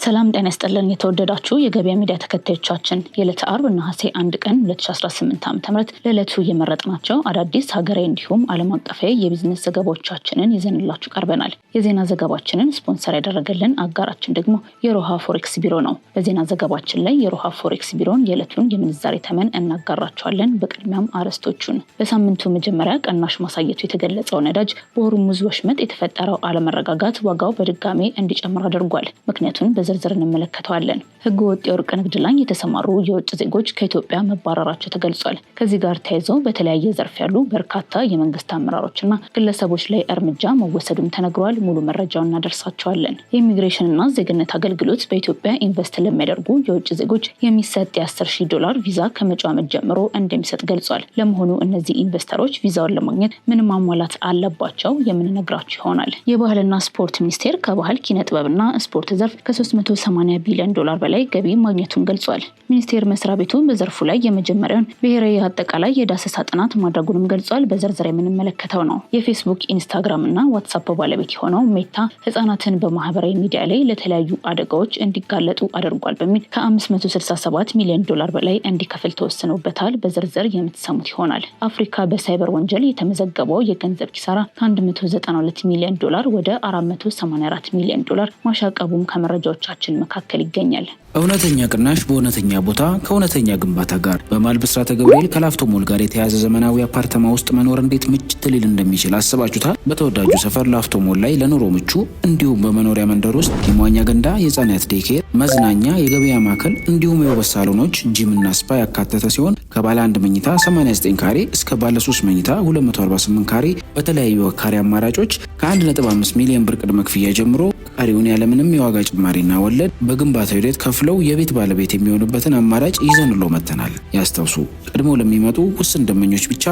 ሰላም ጤና ይስጥልን የተወደዳችሁ የገበያ ሚዲያ ተከታዮቻችን የዕለተ አርብ ነሐሴ 1 ቀን 2018 ዓ.ም ለዕለቱ የመረጥናቸው አዳዲስ ሀገራዊ እንዲሁም ዓለም አቀፋዊ የቢዝነስ ዘገባዎቻችንን ይዘንላችሁ ቀርበናል። የዜና ዘገባችንን ስፖንሰር ያደረገልን አጋራችን ደግሞ የሮሃ ፎሬክስ ቢሮ ነው። በዜና ዘገባችን ላይ የሮሃ ፎሬክስ ቢሮን የዕለቱን የምንዛሬ ተመን እናጋራችኋለን። በቅድሚያም አርዕስቶቹን። በሳምንቱ መጀመሪያ ቀናሽ ማሳየቱ የተገለጸው ነዳጅ በሆርሙዝ ወሽመጥ የተፈጠረው አለመረጋጋት ዋጋው በድጋሚ እንዲጨምር አድርጓል። ምክንያቱን ዝርዝር እንመለከተዋለን። ህገ ወጥ የወርቅ ንግድ ላይ የተሰማሩ የውጭ ዜጎች ከኢትዮጵያ መባረራቸው ተገልጿል። ከዚህ ጋር ተያይዞ በተለያየ ዘርፍ ያሉ በርካታ የመንግስት አመራሮችና ግለሰቦች ላይ እርምጃ መወሰዱም ተነግሯል። ሙሉ መረጃውን እናደርሳቸዋለን። የኢሚግሬሽንና ዜግነት አገልግሎት በኢትዮጵያ ኢንቨስት ለሚያደርጉ የውጭ ዜጎች የሚሰጥ $10,000 ቪዛ ከመጪው ዓመት ጀምሮ እንደሚሰጥ ገልጿል። ለመሆኑ እነዚህ ኢንቨስተሮች ቪዛውን ለማግኘት ምን ማሟላት አለባቸው? የምንነግራችሁ ይሆናል። የባህልና ስፖርት ሚኒስቴር ከባህል ኪነጥበብና ስፖርት ዘርፍ $380 ቢሊዮን በላይ ገቢ ማግኘቱን ገልጿል። ሚኒስቴር መስሪያ ቤቱ በዘርፉ ላይ የመጀመሪያውን ብሔራዊ አጠቃላይ የዳሰሳ ጥናት ማድረጉንም ገልጿል። በዝርዝር የምንመለከተው ነው። የፌስቡክ፣ ኢንስታግራም እና ዋትስአፕ ባለቤት የሆነው ሜታ ህጻናትን በማህበራዊ ሚዲያ ላይ ለተለያዩ አደጋዎች እንዲጋለጡ አድርጓል በሚል $567 ሚሊዮን በላይ እንዲከፍል ተወስኖበታል። በዝርዝር የምትሰሙት ይሆናል። አፍሪካ በሳይበር ወንጀል የተመዘገበው የገንዘብ ኪሳራ $192 ሚሊዮን ወደ $484 ሚሊዮን ማሻቀቡም ከመረጃዎቻችን መካከል ይገኛል። እውነተኛ ቅናሽ በእውነተኛ ቦታ ከእውነተኛ ግንባታ ጋር በመሃል ብስራተ ገብርኤል ከላፍቶ ሞል ጋር የተያዘ ዘመናዊ አፓርተማ ውስጥ መኖር እንዴት ምችት ሊል እንደሚችል አስባችሁታል? በተወዳጁ ሰፈር ላፍቶ ሞል ላይ ለኑሮ ምቹ እንዲሁም በመኖሪያ መንደር ውስጥ የመዋኛ ገንዳ፣ የህፃናት ዴይኬር፣ መዝናኛ፣ የገበያ ማዕከል እንዲሁም የውበት ሳሎኖች፣ ጂምና ስፓ ያካተተ ሲሆን ከባለ 1 መኝታ 89 ካሬ እስከ ባለ 3 መኝታ 248 ካሬ በተለያዩ ካሬ አማራጮች ከ1.5 ሚሊዮን ብር ቅድመ ክፍያ ጀምሮ ቀሪውን ያለምንም የዋጋ ጭማሪና ወለድ በግንባታው ሂደት ከፍለው የቤት ባለቤት የሚሆኑበትን አማራጭ ይዘንሎ መጥተናል። ያስተውሱ፣ ቀድሞ ለሚመጡ ውስን ደንበኞች ብቻ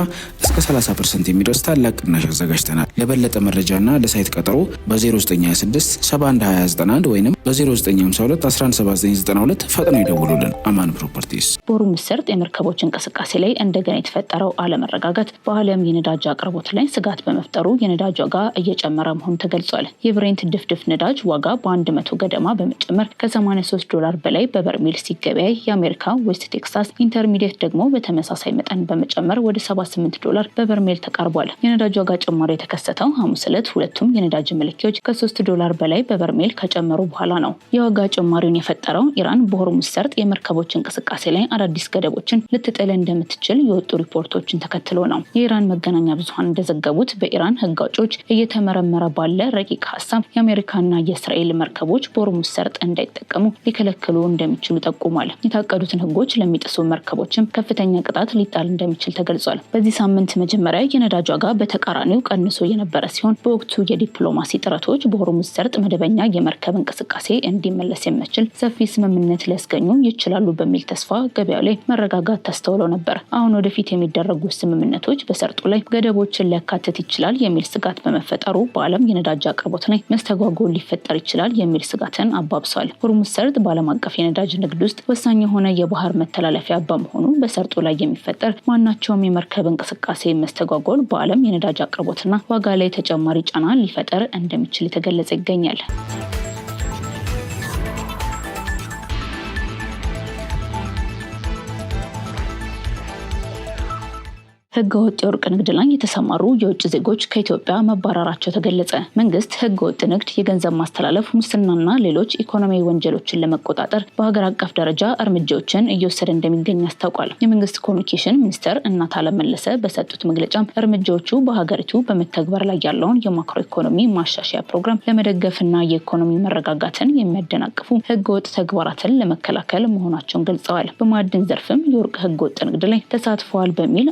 እስከ 30% የሚደርስ ታላቅ ቅናሽ አዘጋጅተናል። ለበለጠ መረጃና ለሳይት ቀጠሮ በ0926 712091 ወይም በ0952 117992 ፈጥነው ይደውሉልን። አማን ፕሮፐርቲስ። በሆርሙዝ ሰርጥ የመርከቦች እንቅስቃሴ ላይ እንደገና የተፈጠረው አለመረጋጋት በዓለም የነዳጅ አቅርቦት ላይ ስጋት በመፍጠሩ የነዳጅ ዋጋ እየጨመረ መሆኑ ተገልጿል። የብሬንት ድፍድፍ ነዳጅ ዋጋ በ100 ገደማ በመጨመር ከ$83 በላይ በበርሜል ሲገበያይ የአሜሪካ ዌስት ቴክሳስ ኢንተርሚዲየት ደግሞ በተመሳሳይ መጠን በመጨመር ወደ $78 በበርሜል ተቃርቧል። የነዳጅ ዋጋ ጭማሪ የተከሰተው ሐሙስ ዕለት ሁለቱም የነዳጅ መለኪያዎች ከ$3 በላይ በበርሜል ከጨመሩ በኋላ ነው። የዋጋ ጭማሪውን የፈጠረው ኢራን በሆርሙዝ ሰርጥ የመርከቦች እንቅስቃሴ ላይ አዳዲስ ገደቦችን ልትጥል እንደምትችል የወጡ ሪፖርቶችን ተከትሎ ነው። የኢራን መገናኛ ብዙሃን እንደዘገቡት በኢራን ህግ አውጪዎች እየተመረመረ ባለ ረቂቅ ሀሳብ የአሜሪካና የእስራኤል መርከቦች በሆርሙዝ ሰርጥ እንዳይጠቀሙ ሊከለክሉ እንደሚችሉ ጠቁሟል። የታቀዱትን ህጎች ለሚጥሱ መርከቦችም ከፍተኛ ቅጣት ሊጣል እንደሚችል ተገልጿል። በዚህ ሳምንት መጀመሪያ የነዳጅ ዋጋ በተቃራኒው ቀንሶ የነበረ ሲሆን በወቅቱ የዲፕሎማሲ ጥረቶች በሆርሙዝ ሰርጥ መደበኛ የመርከብ እንቅስቃሴ እንዲመለስ የሚያስችል ሰፊ ስምምነት ሊያስገኙ ይችላሉ በሚል ተስፋ ገበያው ላይ መረጋጋት ተስተውሎ ነበር። አሁን ወደፊት የሚደረጉ ስምምነቶች በሰርጡ ላይ ገደቦችን ሊያካትት ይችላል የሚል ስጋት በመፈጠሩ በዓለም የነዳጅ አቅርቦት ላይ መስተጓጎል ሊፈጠር ይችላል የሚል ስጋትን አባብሷል። ሆርሙዝ ሰርጥ በዓለም አቀፍ የነዳጅ ንግድ ውስጥ ወሳኝ የሆነ የባህር መተላለፊያ በመሆኑ በሰርጡ ላይ የሚፈጠር ማናቸውም የመርከብ እንቅስቃሴ መስተጓጎል በዓለም የነዳጅ አቅርቦትና ዋጋ ላይ ተጨማሪ ጫና ሊፈጠር እንደሚችል የተገለጸ ይገኛል። ህገ ወጥ የወርቅ ንግድ ላይ የተሰማሩ የውጭ ዜጎች ከኢትዮጵያ መባረራቸው ተገለጸ። መንግስት ህገ ወጥ ንግድ፣ የገንዘብ ማስተላለፍ፣ ሙስናና ሌሎች ኢኮኖሚያዊ ወንጀሎችን ለመቆጣጠር በሀገር አቀፍ ደረጃ እርምጃዎችን እየወሰደ እንደሚገኝ አስታውቋል። የመንግስት ኮሚኒኬሽን ሚኒስተር እናት አለም መለሰ በሰጡት መግለጫም እርምጃዎቹ በሀገሪቱ በመተግበር ላይ ያለውን የማክሮ ኢኮኖሚ ማሻሻያ ፕሮግራም ለመደገፍና የኢኮኖሚ መረጋጋትን የሚያደናቅፉ ህገ ወጥ ተግባራትን ለመከላከል መሆናቸውን ገልጸዋል። በማዕድን ዘርፍም የወርቅ ህገ ወጥ ንግድ ላይ ተሳትፈዋል በሚል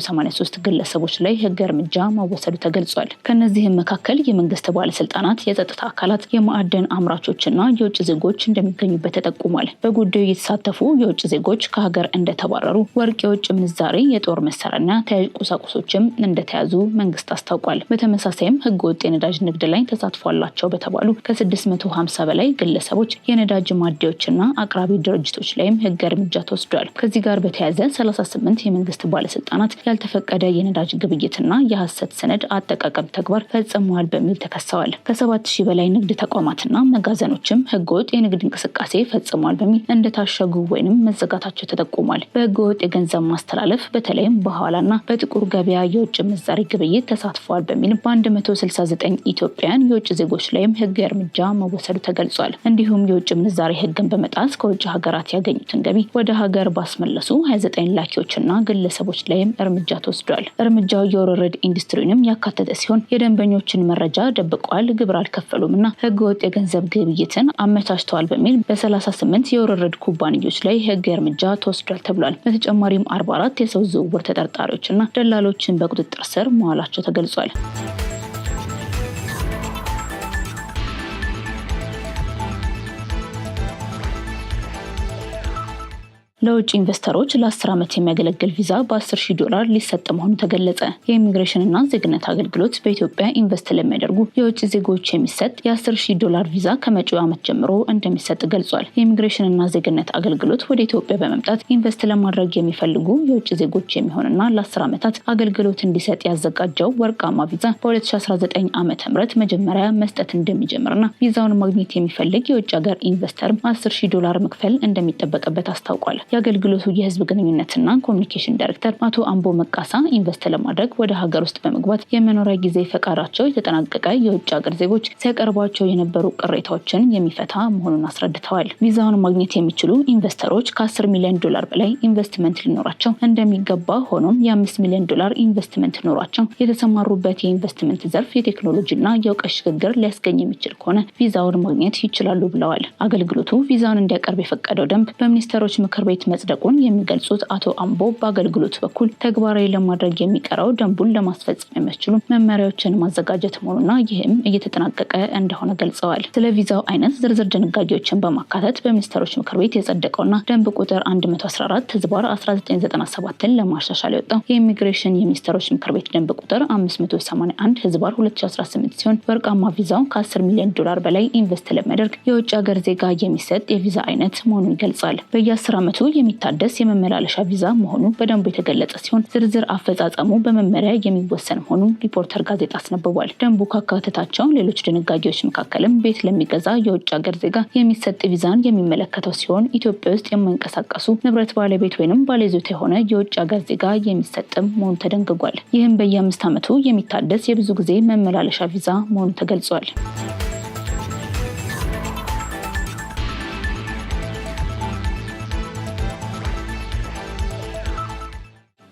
183 ግለሰቦች ላይ ህግ እርምጃ መወሰዱ ተገልጿል። ከነዚህም መካከል የመንግስት ባለስልጣናት፣ የጸጥታ አካላት፣ የማዕድን አምራቾችና የውጭ ዜጎች እንደሚገኙበት ተጠቁሟል። በጉዳዩ የተሳተፉ የውጭ ዜጎች ከሀገር እንደተባረሩ፣ ወርቅ፣ የውጭ ምንዛሬ፣ የጦር መሳሪያና ተያያዥ ቁሳቁሶችም እንደተያዙ መንግስት አስታውቋል። በተመሳሳይም ህገ ወጥ የነዳጅ ንግድ ላይ ተሳትፏላቸው በተባሉ ከ650 በላይ ግለሰቦች፣ የነዳጅ ማደያዎችና አቅራቢ ድርጅቶች ላይም ህግ እርምጃ ተወስዷል። ከዚህ ጋር በተያያዘ 38 የመንግስት ባለስልጣናት ያልተፈቀደ የነዳጅ ግብይትና የሐሰት ሰነድ አጠቃቀም ተግባር ፈጽመዋል በሚል ተከሰዋል። ከ7000 በላይ ንግድ ተቋማትና መጋዘኖችም ህገወጥ የንግድ እንቅስቃሴ ፈጽመዋል በሚል እንደታሸጉ ወይንም መዘጋታቸው ተጠቁሟል። በህገወጥ የገንዘብ ማስተላለፍ በተለይም በሐዋላና በጥቁር ገበያ የውጭ ምንዛሪ ግብይት ተሳትፈዋል በሚል በ169 ኢትዮጵያውያን የውጭ ዜጎች ላይም ህጋዊ እርምጃ መወሰዱ ተገልጿል። እንዲሁም የውጭ ምንዛሪ ህግን በመጣስ ከውጭ ሀገራት ያገኙትን ገቢ ወደ ሀገር ባስመለሱ 29 ላኪዎችና ግለሰቦች ላይም እርምጃ ተወስዷል። እርምጃው የወረረድ ኢንዱስትሪንም ያካተተ ሲሆን የደንበኞችን መረጃ ደብቀዋል፣ ግብር አልከፈሉምና ህገወጥ የገንዘብ ግብይትን አመቻችተዋል በሚል በ38 የወረረድ ኩባንያዎች ላይ ህጋዊ እርምጃ ተወስዷል ተብሏል። በተጨማሪም 44 የሰው ዝውውር ተጠርጣሪዎችና ደላሎችን በቁጥጥር ስር መዋላቸው ተገልጿል። ለውጭ ኢንቨስተሮች ለ10 ዓመት የሚያገለግል ቪዛ $10,000 ሊሰጥ መሆኑ ተገለጸ። የኢሚግሬሽንና ዜግነት አገልግሎት በኢትዮጵያ ኢንቨስት ለሚያደርጉ የውጭ ዜጎች የሚሰጥ $10,000 ቪዛ ከመጪው ዓመት ጀምሮ እንደሚሰጥ ገልጿል። የኢሚግሬሽንና ዜግነት አገልግሎት ወደ ኢትዮጵያ በመምጣት ኢንቨስት ለማድረግ የሚፈልጉ የውጭ ዜጎች የሚሆንና ለ10 ዓመታት አገልግሎት እንዲሰጥ ያዘጋጀው ወርቃማ ቪዛ በ2019 ዓ.ም መጀመሪያ መስጠት እንደሚጀምርና ቪዛውን ማግኘት የሚፈልግ የውጭ ሀገር ኢንቨስተርም $10,000 መክፈል እንደሚጠበቅበት አስታውቋል። የአገልግሎቱ የህዝብ ግንኙነትና ኮሚኒኬሽን ዳይሬክተር አቶ አምቦ መቃሳ ኢንቨስት ለማድረግ ወደ ሀገር ውስጥ በመግባት የመኖሪያ ጊዜ ፈቃዳቸው የተጠናቀቀ የውጭ ሀገር ዜጎች ሲያቀርቧቸው የነበሩ ቅሬታዎችን የሚፈታ መሆኑን አስረድተዋል። ቪዛውን ማግኘት የሚችሉ ኢንቨስተሮች $10 ሚሊዮን በላይ ኢንቨስትመንት ሊኖራቸው እንደሚገባ፣ ሆኖም $5 ሚሊዮን ኢንቨስትመንት ኖሯቸው የተሰማሩበት የኢንቨስትመንት ዘርፍ የቴክኖሎጂና የእውቀት ሽግግር ሊያስገኝ የሚችል ከሆነ ቪዛውን ማግኘት ይችላሉ ብለዋል። አገልግሎቱ ቪዛውን እንዲያቀርብ የፈቀደው ደንብ በሚኒስትሮች ምክር ቤት መጽደቁን የሚገልጹት አቶ አምቦ በአገልግሎት በኩል ተግባራዊ ለማድረግ የሚቀረው ደንቡን ለማስፈጸም የሚያስችሉ መመሪያዎችን ማዘጋጀት መሆኑና ይህም እየተጠናቀቀ እንደሆነ ገልጸዋል። ስለ ቪዛው አይነት ዝርዝር ድንጋጌዎችን በማካተት በሚኒስትሮች ምክር ቤት የጸደቀውና ደንብ ቁጥር 114/1997ን ለማሻሻል የወጣው የኢሚግሬሽን የሚኒስትሮች ምክር ቤት ደንብ ቁጥር 581/2018 ሲሆን ወርቃማ ቪዛው $10 ሚሊዮን በላይ ኢንቨስት ለሚያደርግ የውጭ ሀገር ዜጋ የሚሰጥ የቪዛ አይነት መሆኑን ይገልጻል። በየ10 ዓመቱ የሚታደስ የመመላለሻ ቪዛ መሆኑ በደንቡ የተገለጸ ሲሆን ዝርዝር አፈጻጸሙ በመመሪያ የሚወሰን መሆኑን ሪፖርተር ጋዜጣ አስነብቧል። ደንቡ ካካተታቸው ሌሎች ድንጋጌዎች መካከልም ቤት ለሚገዛ የውጭ ሀገር ዜጋ የሚሰጥ ቪዛን የሚመለከተው ሲሆን ኢትዮጵያ ውስጥ የማይንቀሳቀሱ ንብረት ባለቤት ወይንም ባለይዞታ የሆነ የውጭ ሀገር ዜጋ የሚሰጥም መሆኑ ተደንግጓል። ይህም በየ5 ዓመቱ የሚታደስ የብዙ ጊዜ መመላለሻ ቪዛ መሆኑ ተገልጿል።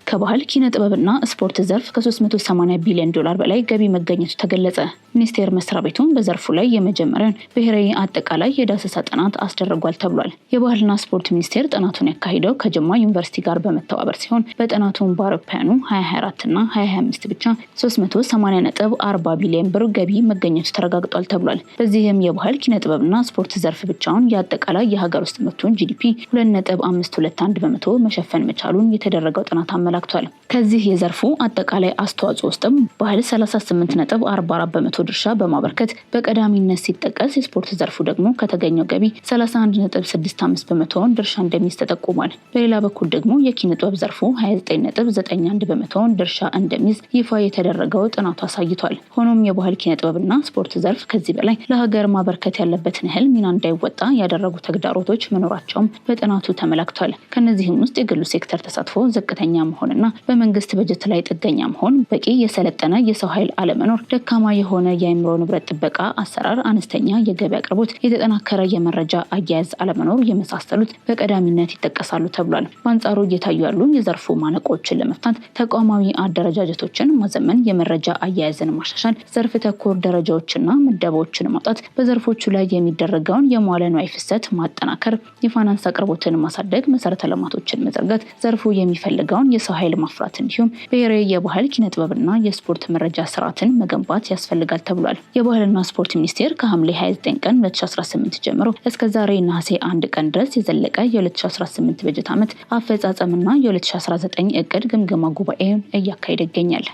ከባህል ኪነ ጥበብና ስፖርት ዘርፍ ከ380 ቢሊዮን ዶላር በላይ ገቢ መገኘቱ ተገለጸ። ሚኒስቴር መስሪያ ቤቱ በዘርፉ ላይ የመጀመሪያውን ብሔራዊ አጠቃላይ የዳሰሳ ጥናት አስደርጓል ተብሏል። የባህልና ስፖርት ሚኒስቴር ጥናቱን ያካሂደው ከጅማ ዩኒቨርሲቲ ጋር በመተባበር ሲሆን በጥናቱን በአውሮፓውያኑ 2024 እና 2025 ብቻ 380.40 ቢሊዮን ብር ገቢ መገኘቱ ተረጋግጧል ተብሏል። በዚህም የባህል ኪነ ጥበብና ስፖርት ዘርፍ ብቻውን የአጠቃላይ የሀገር ውስጥ ምርቱን ጂዲፒ 2.521 በመቶ መሸፈን መቻሉን የተደረገው ጥናት አመላክቷል። ከዚህ የዘርፉ አጠቃላይ አስተዋጽኦ ውስጥም ባህል 38.44 በመቶ ድርሻ በማበርከት በቀዳሚነት ሲጠቀስ፣ የስፖርት ዘርፉ ደግሞ ከተገኘው ገቢ 31.65 በመቶውን ድርሻ እንደሚይዝ ተጠቁሟል። በሌላ በኩል ደግሞ የኪነ ጥበብ ዘርፉ 29.91 በመቶውን ድርሻ እንደሚይዝ ይፋ የተደረገው ጥናቱ አሳይቷል። ሆኖም የባህል ኪነ ጥበብና ስፖርት ዘርፍ ከዚህ በላይ ለሀገር ማበርከት ያለበትን ያህል ሚና እንዳይወጣ ያደረጉ ተግዳሮቶች መኖራቸውም በጥናቱ ተመላክቷል። ከነዚህም ውስጥ የግሉ ሴክተር ተሳትፎ ዝቅተኛ መሆንና በመንግስት በጀት ላይ ጥገኛ መሆን፣ በቂ የሰለጠነ የሰው ኃይል አለመኖር፣ ደካማ የሆነ የአእምሮ ንብረት ጥበቃ አሰራር፣ አነስተኛ የገቢ አቅርቦት፣ የተጠናከረ የመረጃ አያያዝ አለመኖር የመሳሰሉት በቀዳሚነት ይጠቀሳሉ ተብሏል። በአንጻሩ እየታዩ ያሉ የዘርፉ ማነቆችን ለመፍታት ተቋማዊ አደረጃጀቶችን ማዘመን፣ የመረጃ አያያዝን ማሻሻል፣ ዘርፍ ተኮር ደረጃዎችና ምደባዎችን ማውጣት፣ በዘርፎቹ ላይ የሚደረገውን የመዋለ ንዋይ ፍሰት ማጠናከር፣ የፋይናንስ አቅርቦትን ማሳደግ፣ መሰረተ ልማቶችን መዘርጋት፣ ዘርፉ የሚፈልገውን የሰው ኃይል ማፍራት እንዲሁም ብሔራዊ የባህል ኪነ ጥበብና የስፖርት መረጃ ስርዓትን መገንባት ያስፈልጋል ተብሏል። የባህልና ስፖርት ሚኒስቴር ከሐምሌ 29 ቀን 2018 ጀምሮ እስከ ዛሬ ነሐሴ 1 ቀን ድረስ የዘለቀ የ2018 በጀት ዓመት አፈጻጸምና የ2019 እቅድ ግምገማ ጉባኤ እያካሄደ ይገኛል።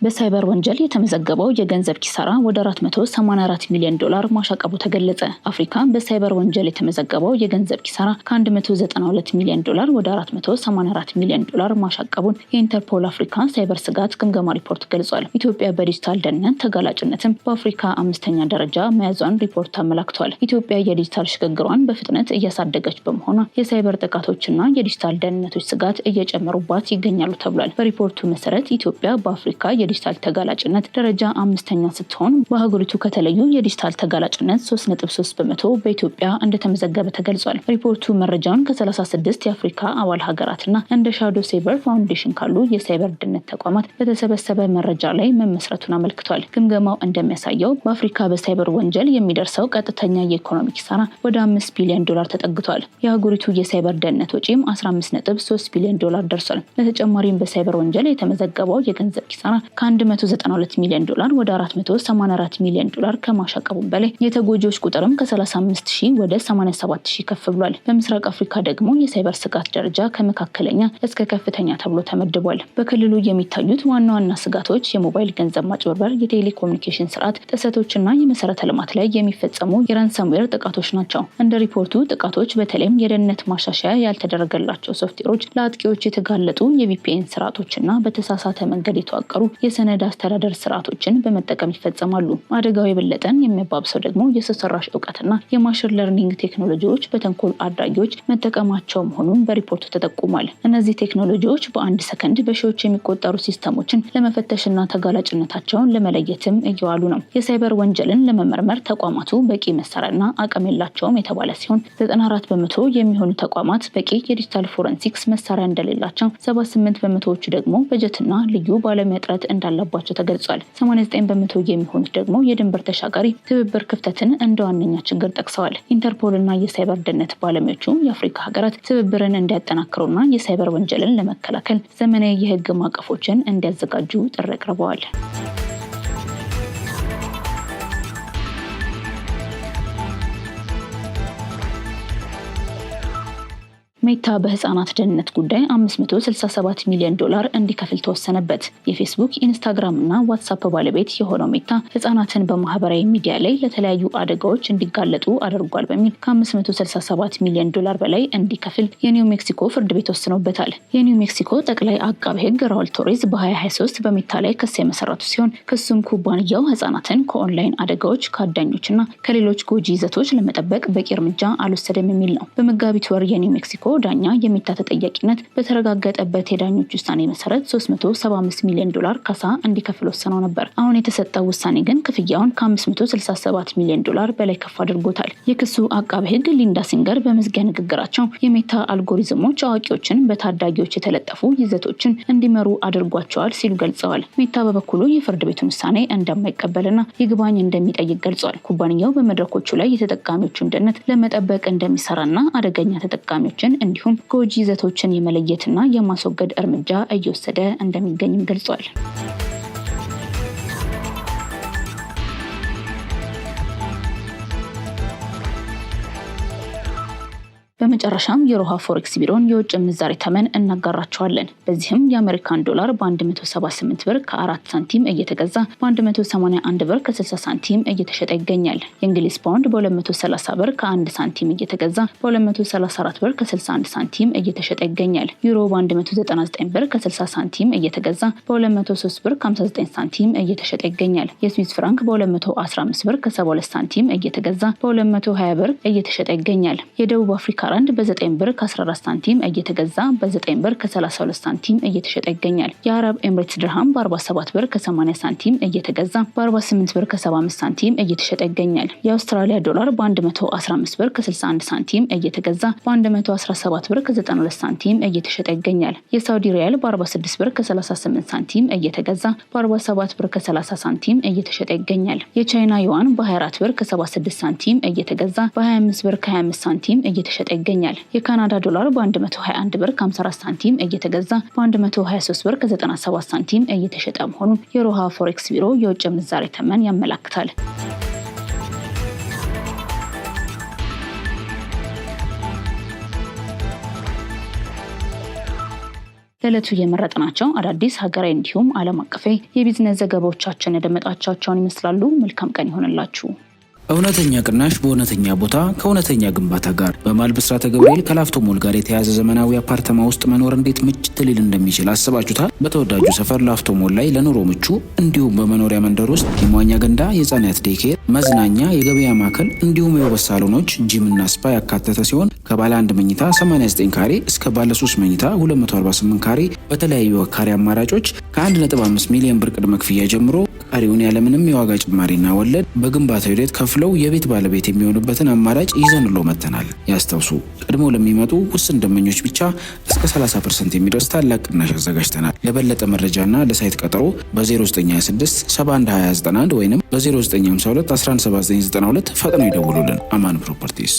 በሳይበር ወንጀል የተመዘገበው የገንዘብ ኪሳራ ወደ $484 ሚሊዮን ማሻቀቡ ተገለጸ። አፍሪካ በሳይበር ወንጀል የተመዘገበው የገንዘብ ኪሳራ ከ192 ሚሊዮን ዶላር ወደ $484 ሚሊዮን ማሻቀቡን የኢንተርፖል አፍሪካ ሳይበር ስጋት ግምገማ ሪፖርት ገልጿል። ኢትዮጵያ በዲጂታል ደህንነት ተጋላጭነትም በአፍሪካ 5ኛ ደረጃ መያዟን ሪፖርት አመላክቷል። ኢትዮጵያ የዲጂታል ሽግግሯን በፍጥነት እያሳደገች በመሆኗ የሳይበር ጥቃቶችና የዲጂታል ደህንነቶች ስጋት እየጨመሩባት ይገኛሉ ተብሏል። በሪፖርቱ መሰረት ኢትዮጵያ በአፍሪካ የዲጂታል ተጋላጭነት ደረጃ 5ኛ ስትሆን በአህጉሪቱ ከተለዩ የዲጂታል ተጋላጭነት 3.3 በመቶ በኢትዮጵያ እንደተመዘገበ ተገልጿል። ሪፖርቱ መረጃውን ከ36 የአፍሪካ አባል ሀገራትና እንደ ሻዶ ሴቨር ፋውንዴሽን ካሉ የሳይበር ደህንነት ተቋማት በተሰበሰበ መረጃ ላይ መመስረቱን አመልክቷል። ግምገማው እንደሚያሳየው በአፍሪካ በሳይበር ወንጀል የሚደርሰው ቀጥተኛ የኢኮኖሚ ኪሳራ ወደ $5 ቢሊዮን ተጠግቷል። የአህጉሪቱ የሳይበር ደህንነት ወጪም $15.3 ቢሊዮን ደርሷል። በተጨማሪም በሳይበር ወንጀል የተመዘገበው የገንዘብ ኪሳራ ከ192 ሚሊዮን ዶላር ወደ $484 ሚሊዮን ከማሻቀቡም በላይ የተጎጂዎች ቁጥርም ከ35,000 ወደ 87,000 ከፍ ብሏል። በምስራቅ አፍሪካ ደግሞ የሳይበር ስጋት ደረጃ ከመካከለኛ እስከ ከፍተኛ ተብሎ ተመድቧል። በክልሉ የሚታዩት ዋና ዋና ስጋቶች የሞባይል ገንዘብ ማጭበርበር፣ የቴሌኮሙኒኬሽን ስርዓት ጥሰቶችና የመሰረተ ልማት ላይ የሚፈጸሙ የራንሰምዌር ጥቃቶች ናቸው። እንደ ሪፖርቱ ጥቃቶች በተለይም የደህንነት ማሻሻያ ያልተደረገላቸው ሶፍትዌሮች፣ ለአጥቂዎች የተጋለጡ የቪፒኤን ስርዓቶችና በተሳሳተ መንገድ የተዋቀሩ የሰነድ አስተዳደር ስርዓቶችን በመጠቀም ይፈጸማሉ። አደጋው የበለጠን የሚያባብሰው ደግሞ የሰው ሰራሽ እውቀትና የማሽን ለርኒንግ ቴክኖሎጂዎች በተንኮል አድራጊዎች መጠቀማቸው መሆኑን በሪፖርቱ ተጠቁሟል። እነዚህ ቴክኖሎጂዎች በአንድ ሰከንድ በሺዎች የሚቆጠሩ ሲስተሞችን ለመፈተሽና ተጋላጭነታቸውን ለመለየትም እየዋሉ ነው። የሳይበር ወንጀልን ለመመርመር ተቋማቱ በቂ መሳሪያና አቅም የላቸውም የተባለ ሲሆን 94 በመቶ የሚሆኑ ተቋማት በቂ የዲጂታል ፎረንሲክስ መሳሪያ እንደሌላቸው፣ 78 በመቶዎቹ ደግሞ በጀትና ልዩ ባለሙያ እጥረት እንዳለባቸው ተገልጿል። 89 በመቶ የሚሆኑት ደግሞ የድንበር ተሻጋሪ ትብብር ክፍተትን እንደ ዋነኛ ችግር ጠቅሰዋል። ኢንተርፖልና የሳይበር ደህንነት ባለሙያዎቹ የአፍሪካ ሀገራት ትብብርን እንዲያጠናክሩና የሳይበር ወንጀልን ለመከላከል ዘመናዊ የህግ ማዕቀፎችን እንዲያዘጋጁ ጥሪ አቅርበዋል። ሜታ በህፃናት ደህንነት ጉዳይ $567 ሚሊዮን እንዲከፍል ተወሰነበት። የፌስቡክ፣ ኢንስታግራም እና ዋትስአፕ ባለቤት የሆነው ሜታ ህፃናትን በማህበራዊ ሚዲያ ላይ ለተለያዩ አደጋዎች እንዲጋለጡ አድርጓል በሚል ከ567 ሚሊዮን በላይ እንዲከፍል የኒው ሜክሲኮ ፍርድ ቤት ወስኖበታል። የኒው ሜክሲኮ ጠቅላይ አቃቤ ህግ ራውል ቶሬዝ በ2023 በሜታ ላይ ክስ የመሰረቱ ሲሆን ክሱም ኩባንያው ህፃናትን ከኦንላይን አደጋዎች፣ ከአዳኞችና ከሌሎች ጎጂ ይዘቶች ለመጠበቅ በቂ እርምጃ አልወሰደም የሚል ነው። በመጋቢት ወር የኒው ሜክሲኮ ዳኛ የሜታ ተጠያቂነት በተረጋገጠበት የዳኞች ውሳኔ መሰረት $375 ሚሊዮን ካሳ እንዲከፍል ወስነው ነበር። አሁን የተሰጠው ውሳኔ ግን ክፍያውን ከ567 ሚሊዮን በላይ ከፍ አድርጎታል። የክሱ አቃቤ ህግ ሊንዳ ሲንገር በመዝጊያ ንግግራቸው የሜታ አልጎሪዝሞች አዋቂዎችን በታዳጊዎች የተለጠፉ ይዘቶችን እንዲመሩ አድርጓቸዋል ሲሉ ገልጸዋል። ሜታ በበኩሉ የፍርድ ቤቱን ውሳኔ እንደማይቀበልና ይግባኝ እንደሚጠይቅ ገልጿል። ኩባንያው በመድረኮቹ ላይ የተጠቃሚዎቹን ደህንነት ለመጠበቅ እንደሚሰራና አደገኛ ተጠቃሚዎችን እንዲሁም ጎጂ ይዘቶችን የመለየትና የማስወገድ እርምጃ እየወሰደ እንደሚገኝም ገልጿል። በመጨረሻም የሮሃ ፎሬክስ ቢሮን የውጭ ምንዛሬ ተመን እናጋራቸዋለን። በዚህም የአሜሪካን ዶላር በ178 ብር ከ4 ሳንቲም እየተገዛ በ181 ብር ከ60 ሳንቲም እየተሸጠ ይገኛል። የእንግሊዝ ፓውንድ በ230 ብር ከ1 ሳንቲም እየተገዛ በ234 ብር ከ61 ሳንቲም እየተሸጠ ይገኛል። ዩሮ በ199 ብር ከ60 ሳንቲም እየተገዛ በ203 ብር ከ59 ሳንቲም እየተሸጠ ይገኛል። የስዊስ ፍራንክ በ215 ብር ከ72 ሳንቲም እየተገዛ በ220 ብር እየተሸጠ ይገኛል። የደቡብ አፍሪካ ራንድ በ9 ብር ከ14 ሳንቲም እየተገዛ በ9 ብር ከ32 ሳንቲም እየተሸጠ ይገኛል። የአረብ ኤምሬትስ ድርሃም በ47 ብር ከ80 ሳንቲም እየተገዛ በ48 ብር ከ75 ሳንቲም እየተሸጠ ይገኛል። የአውስትራሊያ ዶላር በ115 ብር ከ61 ሳንቲም እየተገዛ በ117 ብር ከ92 ሳንቲም እየተሸጠ ይገኛል። የሳውዲ ሪያል በ46 ብር ከ38 ሳንቲም እየተገዛ በ47 ብር ከ30 ሳንቲም እየተሸጠ ይገኛል። የቻይና ዩዋን በ24 ብር ከ76 ሳንቲም እየተገዛ በ25 ብር ከ25 ሳንቲም እየተሸጠ ይገኛል። የካናዳ ዶላር በ121 ብር ከ54 ሳንቲም እየተገዛ በ123 ብር ከ97 ሳንቲም እየተሸጠ መሆኑን የሮሃ ፎሬክስ ቢሮ የውጭ ምንዛሬ ተመን ያመላክታል። ለዕለቱ የመረጥናቸው አዳዲስ ሀገራዊ እንዲሁም ዓለም አቀፋዊ የቢዝነስ ዘገባዎቻችን ያደመጣችኋቸውን ይመስላሉ። መልካም ቀን ይሆንላችሁ። እውነተኛ ቅናሽ በእውነተኛ ቦታ ከእውነተኛ ግንባታ ጋር በመሃል ብስራተ ገብርኤል ከላፍቶ ሞል ጋር የተያዘ ዘመናዊ አፓርተማ ውስጥ መኖር እንዴት ምችት ሊል እንደሚችል አስባችሁታል? በተወዳጁ ሰፈር ላፍቶ ሞል ላይ ለኑሮ ምቹ እንዲሁም በመኖሪያ መንደር ውስጥ የመዋኛ ገንዳ፣ የህፃናት ዴይኬር፣ መዝናኛ፣ የገበያ ማዕከል እንዲሁም የውበት ሳሎኖች፣ ጂምና ስፓ ያካተተ ሲሆን ከባለ 1 መኝታ 89 ካሬ እስከ ባለ 3 መኝታ 248 ካሬ በተለያዩ ካሬ አማራጮች ከ1.5 ሚሊዮን ብር ቅድመ ክፍያ ጀምሮ ቀሪውን ያለምንም የዋጋ ጭማሪና ወለድ በግንባታው ሂደት ከፍለው የቤት ባለቤት የሚሆኑበትን አማራጭ ይዘንሎ መጥተናል። ያስታውሱ፣ ቀድሞ ለሚመጡ ውስን ደንበኞች ብቻ እስከ 30% የሚደርስ ታላቅ ቅናሽ አዘጋጅተናል። ለበለጠ መረጃና ለሳይት ቀጠሮ በ0926 712091 ወይም በ0952 117992 ፈጥነው ይደውሉልን። አማን ፕሮፐርቲስ